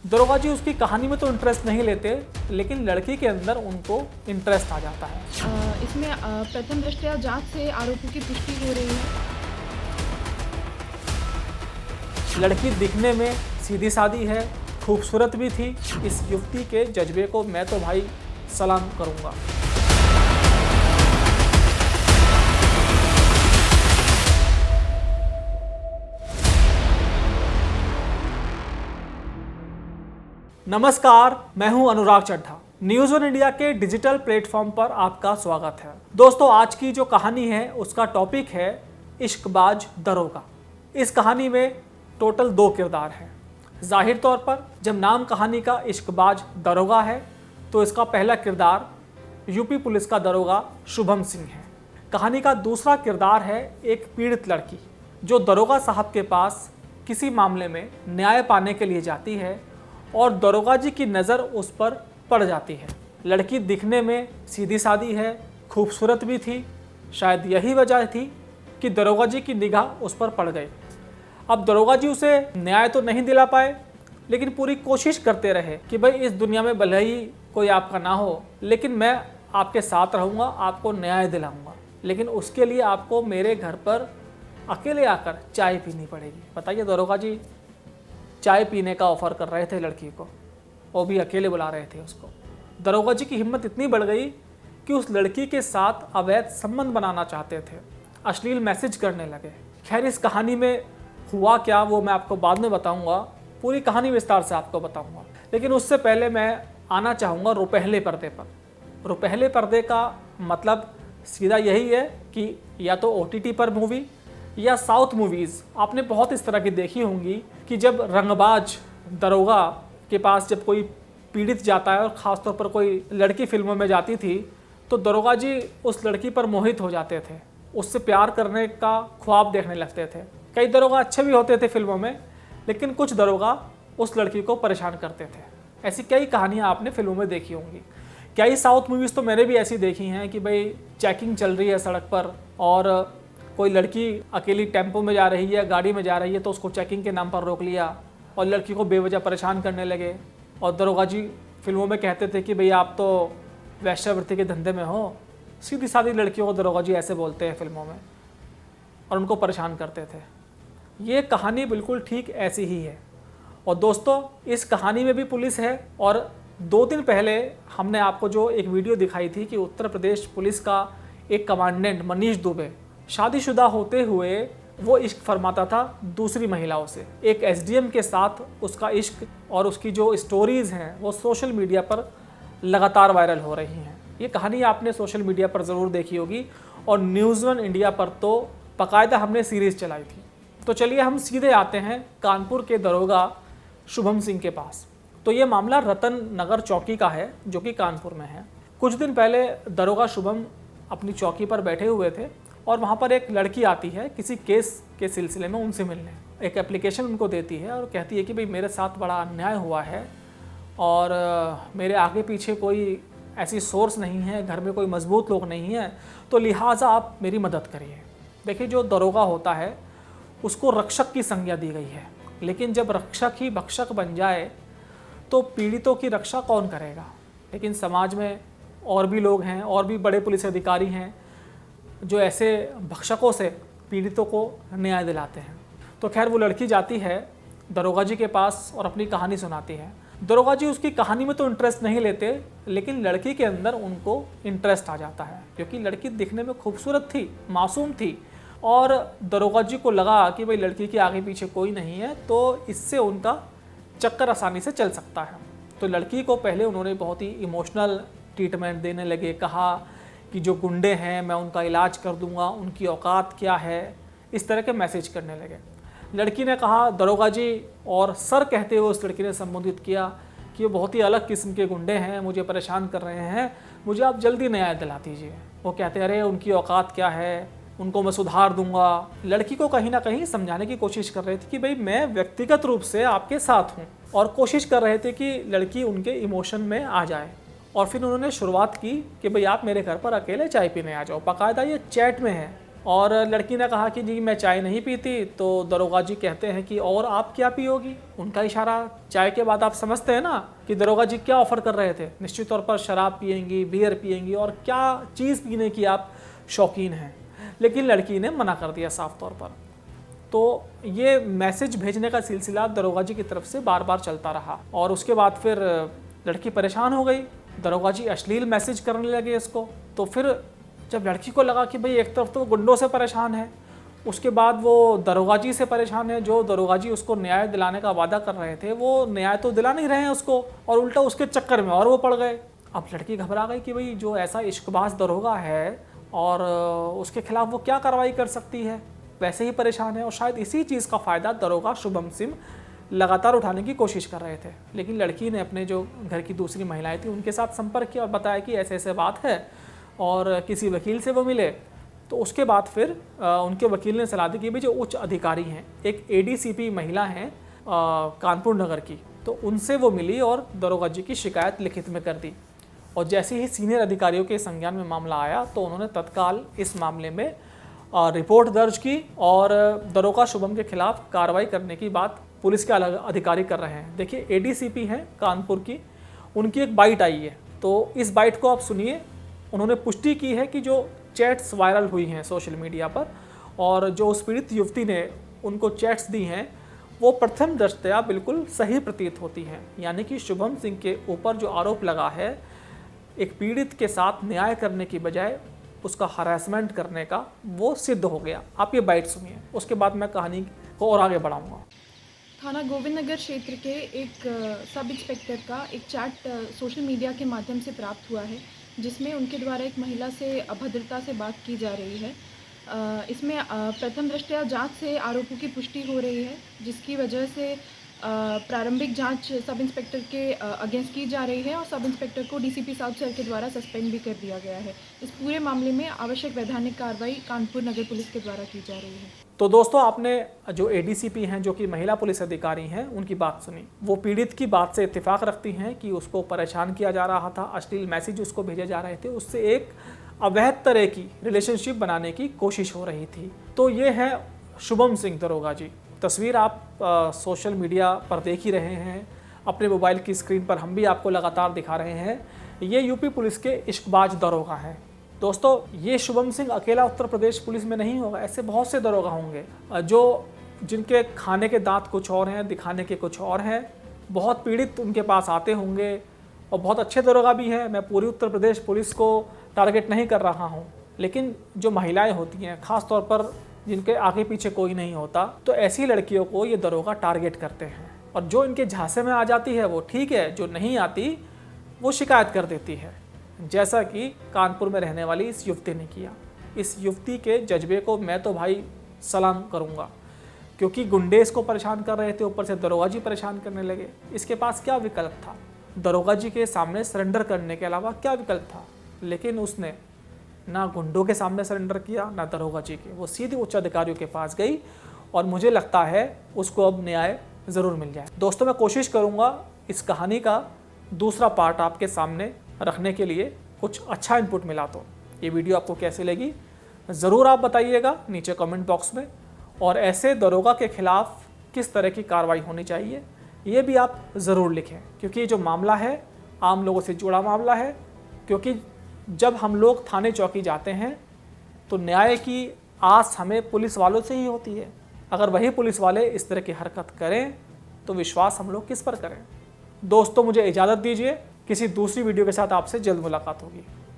दरोगा जी उसकी कहानी में तो इंटरेस्ट नहीं लेते, लेकिन लड़की के अंदर उनको इंटरेस्ट आ जाता है। इसमें प्रथम दृष्टया जांच से आरोपी की पुष्टि हो रही है। लड़की दिखने में सीधी सादी है, खूबसूरत भी थी। इस युवती के जज्बे को मैं तो भाई सलाम करूंगा। नमस्कार, मैं हूं अनुराग चड्ढा। न्यूज़ वन इंडिया के डिजिटल प्लेटफॉर्म पर आपका स्वागत है। दोस्तों, आज की जो कहानी है उसका टॉपिक है इश्कबाज दरोगा। इस कहानी में टोटल 2 किरदार हैं। जाहिर तौर पर जब नाम कहानी का इश्कबाज दरोगा है तो इसका पहला किरदार यूपी पुलिस का दरोगा शुभम सिंह है। कहानी का दूसरा किरदार है एक पीड़ित लड़की जो दरोगा साहब के पास किसी मामले में न्याय पाने के लिए जाती है और दरोगा जी की नज़र उस पर पड़ जाती है। लड़की दिखने में सीधी सादी है, खूबसूरत भी थी। शायद यही वजह थी कि दरोगा जी की निगाह उस पर पड़ गई। अब दरोगा जी उसे न्याय तो नहीं दिला पाए, लेकिन पूरी कोशिश करते रहे कि भाई इस दुनिया में भले ही कोई आपका ना हो, लेकिन मैं आपके साथ रहूँगा, आपको न्याय दिलाऊँगा। लेकिन उसके लिए आपको मेरे घर पर अकेले आकर चाय पीनी पड़ेगी। बताइए, दरोगा जी चाय पीने का ऑफ़र कर रहे थे लड़की को, वो भी अकेले बुला रहे थे उसको। दरोगा जी की हिम्मत इतनी बढ़ गई कि उस लड़की के साथ अवैध संबंध बनाना चाहते थे, अश्लील मैसेज करने लगे। खैर, इस कहानी में हुआ क्या वो मैं आपको बाद में बताऊंगा, पूरी कहानी विस्तार से आपको बताऊंगा। लेकिन उससे पहले मैं आना चाहूँगा रुपहले पर्दे पर। रुपहले पर्दे का मतलब सीधा यही है कि या तो OTT पर मूवी या साउथ मूवीज़ आपने बहुत इस तरह की देखी होंगी कि जब रंगबाज दरोगा के पास जब कोई पीड़ित जाता है और ख़ासतौर पर कोई लड़की फिल्मों में जाती थी तो दरोगा जी उस लड़की पर मोहित हो जाते थे, उससे प्यार करने का ख्वाब देखने लगते थे। कई दरोगा अच्छे भी होते थे फिल्मों में, लेकिन कुछ दरोगा उस लड़की को परेशान करते थे। ऐसी कई कहानियाँ आपने फिल्मों में देखी होंगी। कई साउथ मूवीज़ तो मैंने भी ऐसी देखी हैं कि भाई चेकिंग चल रही है सड़क पर और कोई लड़की अकेली टेम्पो में जा रही है, गाड़ी में जा रही है, तो उसको चेकिंग के नाम पर रोक लिया और लड़की को बेवजह परेशान करने लगे। और दरोगा जी फिल्मों में कहते थे कि भाई आप तो वेश्यावृत्ति के धंधे में हो। सीधी सादी लड़कियों को दरोगा जी ऐसे बोलते हैं फिल्मों में, और उनको परेशान करते थे। ये कहानी बिल्कुल ठीक ऐसी ही है। और दोस्तों, इस कहानी में भी पुलिस है। और 2 दिन पहले हमने आपको जो एक वीडियो दिखाई थी कि उत्तर प्रदेश पुलिस का एक कमांडेंट मनीष दुबे शादीशुदा होते हुए वो इश्क फरमाता था दूसरी महिलाओं से। एक SDM के साथ उसका इश्क और उसकी जो स्टोरीज़ हैं वो सोशल मीडिया पर लगातार वायरल हो रही हैं। ये कहानी आपने सोशल मीडिया पर ज़रूर देखी होगी और न्यूज़ वन इंडिया पर तो बाकायदा हमने सीरीज़ चलाई थी। तो चलिए हम सीधे आते हैं कानपुर के दरोगा शुभम सिंह के पास। तो ये मामला रतन नगर चौकी का है जो कि कानपुर में है। कुछ दिन पहले दरोगा शुभम अपनी चौकी पर बैठे हुए थे और वहाँ पर एक लड़की आती है किसी केस के सिलसिले में उनसे मिलने। एक एप्लीकेशन उनको देती है और कहती है कि भाई मेरे साथ बड़ा अन्याय हुआ है और मेरे आगे पीछे कोई ऐसी सोर्स नहीं है, घर में कोई मजबूत लोग नहीं है, तो लिहाजा आप मेरी मदद करिए। देखिए, जो दरोगा होता है उसको रक्षक की संज्ञा दी गई है, लेकिन जब रक्षक ही भक्षक बन जाए तो पीड़ितों की रक्षा कौन करेगा। लेकिन समाज में और भी लोग हैं, और भी बड़े पुलिस अधिकारी हैं जो ऐसे भक्षकों से पीड़ितों को न्याय दिलाते हैं। तो खैर, वो लड़की जाती है दरोगा जी के पास और अपनी कहानी सुनाती है। दरोगा जी उसकी कहानी में तो इंटरेस्ट नहीं लेते, लेकिन लड़की के अंदर उनको इंटरेस्ट आ जाता है क्योंकि लड़की दिखने में खूबसूरत थी, मासूम थी। और दरोगा जी को लगा कि भाई लड़की के आगे पीछे कोई नहीं है तो इससे उनका चक्कर आसानी से चल सकता है। तो लड़की को पहले उन्होंने बहुत ही इमोशनल ट्रीटमेंट देने लगे। कहा कि जो गुंडे हैं मैं उनका इलाज कर दूंगा, उनकी औकात क्या है, इस तरह के मैसेज करने लगे। लड़की ने कहा दरोगा जी, और सर कहते हुए उस लड़की ने संबोधित किया कि ये बहुत ही अलग किस्म के गुंडे हैं, मुझे परेशान कर रहे हैं, मुझे आप जल्दी न्याय दिला दीजिए। वो कहते अरे उनकी औकात क्या है, उनको मैं सुधार दूंगा। लड़की को कहीं ना कहीं समझाने की कोशिश कर रहे थे कि भाई मैं व्यक्तिगत रूप से आपके साथ हूँ, और कोशिश कर रहे थे कि लड़की उनके इमोशन में आ जाए। और फिर उन्होंने शुरुआत की कि भाई आप मेरे घर पर अकेले चाय पीने आ जाओ। बाकायदा ये चैट में है और लड़की ने कहा कि जी मैं चाय नहीं पीती, तो दरोगा जी कहते हैं कि और आप क्या पियोगी। उनका इशारा चाय के बाद आप समझते हैं ना कि दरोगा जी क्या ऑफ़र कर रहे थे। निश्चित तौर पर शराब पियेंगी, बियर पियेंगी और क्या चीज़ पीने की आप शौकीन हैं, लेकिन लड़की ने मना कर दिया साफ तौर पर। तो ये मैसेज भेजने का सिलसिला दरोगा जी की तरफ से बार बार चलता रहा और उसके बाद फिर लड़की परेशान हो गई। दरोगा जी अश्लील मैसेज करने लगे इसको। तो फिर जब लड़की को लगा कि भाई एक तरफ तो वो गुंडों से परेशान है, उसके बाद वो दरोगा जी से परेशान है, जो दरोगा जी उसको न्याय दिलाने का वादा कर रहे थे वो न्याय तो दिला नहीं रहे हैं उसको, और उल्टा उसके चक्कर में और वो पड़ गए। अब लड़की घबरा गई कि भाई जो ऐसा इश्कबाज दरोगा है और उसके खिलाफ वो क्या कार्रवाई कर सकती है, वैसे ही परेशान है। और शायद इसी चीज़ का फ़ायदा दरोगा शुभम सिंह लगातार उठाने की कोशिश कर रहे थे। लेकिन लड़की ने अपने जो घर की दूसरी महिलाएं थी उनके साथ संपर्क किया और बताया कि ऐसे ऐसे बात है और किसी वकील से वो मिले। तो उसके बाद फिर उनके वकील ने सलाह दी कि भाई जो उच्च अधिकारी हैं, एक एडीसीपी महिला हैं कानपुर नगर की, तो उनसे वो मिली और दरोगा जी की शिकायत लिखित में कर दी। और जैसे ही सीनियर अधिकारियों के संज्ञान में मामला आया तो उन्होंने तत्काल इस मामले में रिपोर्ट दर्ज की और दरोगा शुभम के खिलाफ कार्रवाई करने की बात पुलिस के अलग अधिकारी कर रहे हैं। देखिए एडीसीपी हैं कानपुर की, उनकी एक बाइट आई है, तो इस बाइट को आप सुनिए। उन्होंने पुष्टि की है कि जो चैट्स वायरल हुई हैं सोशल मीडिया पर और जो उस पीड़ित युवती ने उनको चैट्स दी हैं वो प्रथम दृष्टया बिल्कुल सही प्रतीत होती हैं। यानी कि शुभम सिंह के ऊपर जो आरोप लगा है एक पीड़ित के साथ न्याय करने की बजाय उसका हरासमेंट करने का, वो सिद्ध हो गया। आप ये बाइट सुनिए, उसके बाद मैं कहानी को और आगे बढ़ाऊंगा। थाना गोविंद नगर क्षेत्र के एक सब इंस्पेक्टर का एक चैट सोशल मीडिया के माध्यम से प्राप्त हुआ है, जिसमें उनके द्वारा एक महिला से अभद्रता से बात की जा रही है। इसमें प्रथम दृष्टया जांच से आरोपों की पुष्टि हो रही है, जिसकी वजह से प्रारंभिक जांच सब इंस्पेक्टर के अगेंस्ट की जा रही है और सब इंस्पेक्टर को डीसीपी साउथ शहर के द्वारा सस्पेंड भी कर दिया गया है। इस पूरे मामले में आवश्यक वैधानिक कार्रवाई कानपुर नगर पुलिस के द्वारा की जा रही है। तो दोस्तों आपने जो एडीसीपी हैं जो कि महिला पुलिस अधिकारी हैं उनकी बात सुनी। वो पीड़ित की बात से इत्तेफाक रखती हैं कि उसको परेशान किया जा रहा था, अश्लील मैसेज उसको भेजे जा रहे थे, उससे एक अवैध तरह की रिलेशनशिप बनाने की कोशिश हो रही थी। तो ये है शुभम सिंह दरोगा जी। तस्वीर आप सोशल मीडिया पर देख ही रहे हैं, अपने मोबाइल की स्क्रीन पर हम भी आपको लगातार दिखा रहे हैं। ये यूपी पुलिस के इश्कबाज दरोगा हैं। दोस्तों ये शुभम सिंह अकेला उत्तर प्रदेश पुलिस में नहीं होगा, ऐसे बहुत से दरोगा होंगे जो जिनके खाने के दांत कुछ और हैं, दिखाने के कुछ और हैं। बहुत पीड़ित उनके पास आते होंगे और बहुत अच्छे दरोगा भी हैं। मैं पूरी उत्तर प्रदेश पुलिस को टारगेट नहीं कर रहा हूँ, लेकिन जो महिलाएं होती हैं ख़ास तौर पर जिनके आगे पीछे कोई नहीं होता, तो ऐसी लड़कियों को ये दरोगा टारगेट करते हैं। और जो इनके झांसे में आ जाती है वो ठीक है, जो नहीं आती वो शिकायत कर देती है, जैसा कि कानपुर में रहने वाली इस युवती ने किया। इस युवती के जज्बे को मैं तो भाई सलाम करूँगा, क्योंकि गुंडे इसको परेशान कर रहे थे, ऊपर से दरोगा जी परेशान करने लगे। इसके पास क्या विकल्प था? दरोगा जी के सामने सरेंडर करने के अलावा क्या विकल्प था? लेकिन उसने ना गुंडों के सामने सरेंडर किया ना दरोगा जी के, वो सीधे उच्च अधिकारियों के पास गई और मुझे लगता है उसको अब न्याय ज़रूर मिल जाए। दोस्तों मैं कोशिश करूँगा इस कहानी का दूसरा पार्ट आपके सामने रखने के लिए, कुछ अच्छा इनपुट मिला तो। ये वीडियो आपको कैसी लगी ज़रूर आप बताइएगा नीचे कमेंट बॉक्स में, और ऐसे दरोगा के खिलाफ किस तरह की कार्रवाई होनी चाहिए ये भी आप ज़रूर लिखें, क्योंकि ये जो मामला है आम लोगों से जुड़ा मामला है। क्योंकि जब हम लोग थाने चौकी जाते हैं तो न्याय की आस हमें पुलिस वालों से ही होती है। अगर वही पुलिस वाले इस तरह की हरकत करें तो विश्वास हम लोग किस पर करें। दोस्तों मुझे इजाज़त दीजिए, किसी दूसरी वीडियो के साथ आपसे जल्द मुलाकात होगी।